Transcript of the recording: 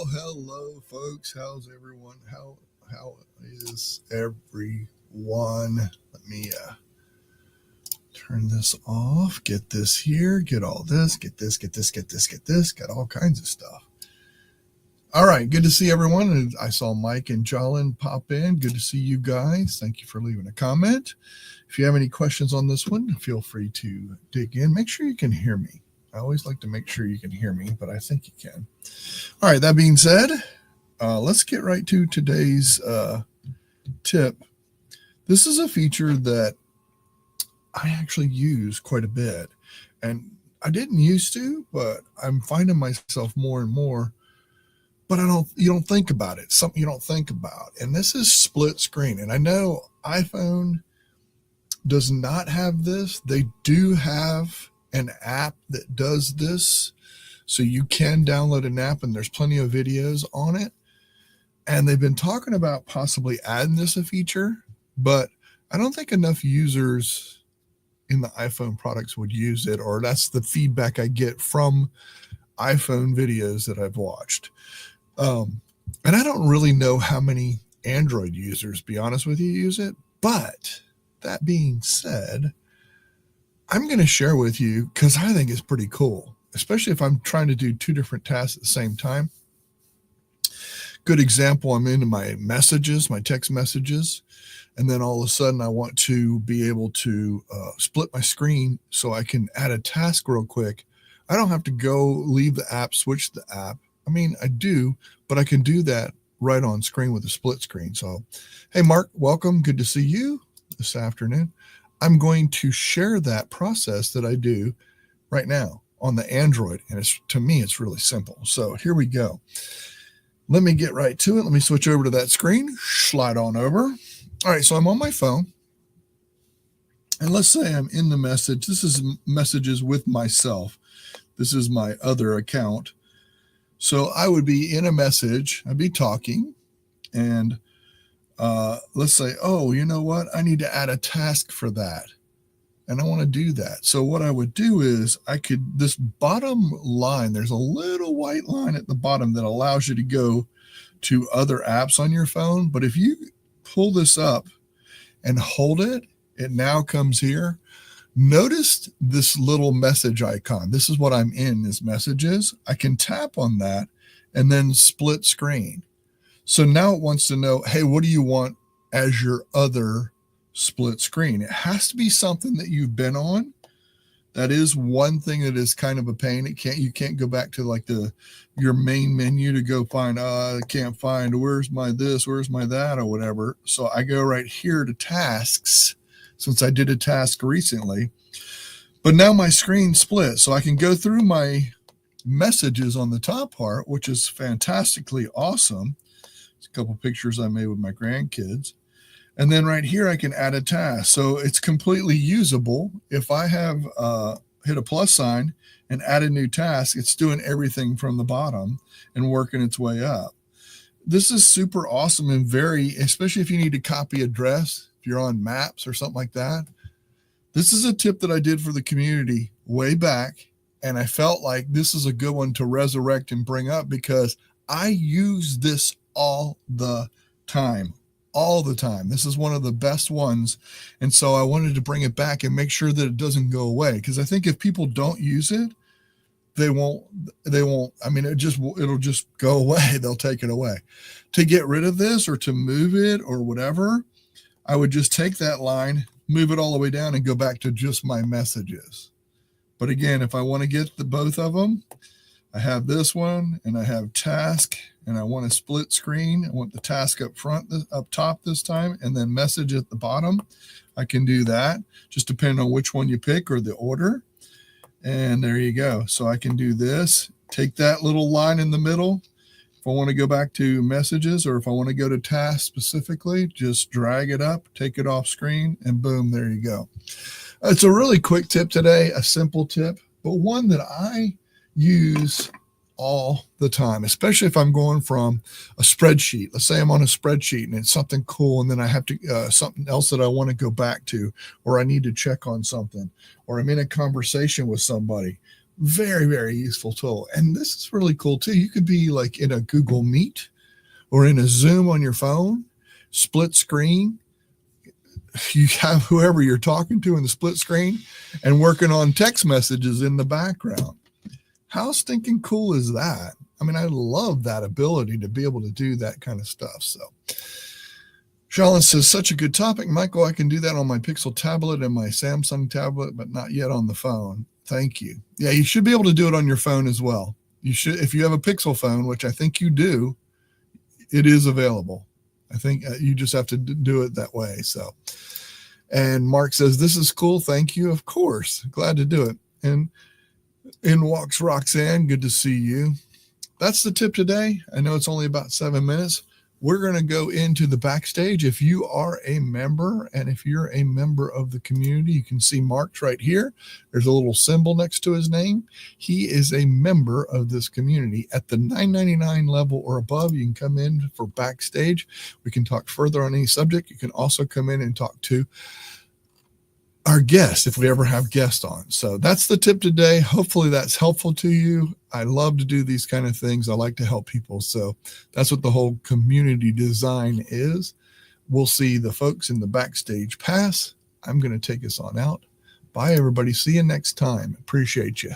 Hello, folks. How's everyone? How is everyone? Let me turn this off. Get this here. Get all this. Get this. Get this. Get this. Get this. Got all kinds of stuff. All right. Good to see everyone. I saw Mike and Jolin pop in. Good to see you guys. Thank you for leaving a comment. If you have any questions on this one, feel free to dig in. Make sure you can hear me. I always like to make sure you can hear me, but I think you can. All right, that being said, let's get right to today's tip. This is a feature that I actually use quite a bit, and I didn't used to, but I'm finding myself more and more. But you don't think about it. Something you don't think about, and this is split screen. And I know iPhone does not have this. They do have an app that does this, so you can download an app and there's plenty of videos on it, and they've been talking about possibly adding this a feature, but I don't think enough users in the iPhone products would use it, or that's the feedback I get from iPhone videos that I've watched. And I don't really know how many Android users, be honest with you, use it. But that being said, I'm going to share with you because I think it's pretty cool, especially if I'm trying to do two different tasks at the same time. Good example, I'm into my messages, my text messages, and then all of a sudden I want to be able to split my screen so I can add a task real quick. I don't have to go leave the app, switch the app. I mean, I do, but I can do that right on screen with a split screen. So, hey, Mark, welcome. Good to see you this afternoon. I'm going to share that process that I do right now on the Android. And to me, it's really simple. So here we go. Let me get right to it. Let me switch over to that screen, slide on over. All right, so I'm on my phone. And let's say I'm in the message. This is messages with myself. This is my other account. So I would be in a message. I'd be talking, and let's say, oh, you know what? I need to add a task for that. And I want to do that. So what I would do is this bottom line, there's a little white line at the bottom that allows you to go to other apps on your phone. But if you pull this up and hold it, it now comes here. Notice this little message icon. This is what I'm in, is messages. I can tap on that and then split screen. So now it wants to know, hey, what do you want as your other split screen? It has to be something that you've been on. That is one thing that is kind of a pain. You can't go back to like your main menu to go find, I can't find, where's my this, where's my that, or whatever. So I go right here to tasks, since I did a task recently. But now my screen split, so I can go through my messages on the top part, which is fantastically awesome. A couple pictures I made with my grandkids. And then right here, I can add a task. So it's completely usable. If I have hit a plus sign and add a new task, it's doing everything from the bottom and working its way up. This is super awesome and especially if you need to copy address, if you're on maps or something like that. This is a tip that I did for the community way back, and I felt like this is a good one to resurrect and bring up because I use this all the time. This is one of the best ones. And so I wanted to bring it back and make sure that it doesn't go away. Because I think if people don't use it, they won't, I mean, it'll just go away. They'll take it away. To get rid of this or to move it or whatever, I would just take that line, move it all the way down and go back to just my messages. But again, if I want to get both of them, I have this one and I have task, and I want to split screen. I want the task up top this time, and then message at the bottom. I can do that, just depending on which one you pick or the order. And there you go. So I can do this, take that little line in the middle. If I want to go back to messages, or if I want to go to tasks specifically, just drag it up, take it off screen, and boom, there you go. It's a really quick tip today, a simple tip, but one that I use all the time, especially if I'm going from a spreadsheet. Let's say I'm on a spreadsheet and it's something cool, and then I have to something else that I want to go back to, or I need to check on something, or I'm in a conversation with somebody. Very, very useful tool. And this is really cool too. You could be like in a Google Meet or in a Zoom on your phone, split screen. You have whoever you're talking to in the split screen and working on text messages in the background. How stinking cool is that? I mean, I love that ability to be able to do that kind of stuff. So Shalin says, such a good topic, Michael. I can do that on my Pixel tablet and my Samsung tablet, but not yet on the phone. Thank you. Yeah, you should be able to do it on your phone as well. You should, if you have a Pixel phone, which I think you do, it is available. I think you just have to do it that way. So, and Mark says, this is cool. Thank you. Of course. Glad to do it. And in walks Roxanne. Good to see you. That's the tip today. I know it's only about 7 minutes. We're going to go into the backstage. If you are a member and if you're a member of the community, you can see Mark's right here. There's a little symbol next to his name. He is a member of this community. At the $9.99 level or above, you can come in for backstage. We can talk further on any subject. You can also come in and talk to our guests if we ever have guests on. So that's the tip today. Hopefully that's helpful to you. I love to do these kind of things. I like to help people. So that's what the whole community design is. We'll see the folks in the backstage pass. I'm going to take us on out. Bye, everybody. See you next time. Appreciate you.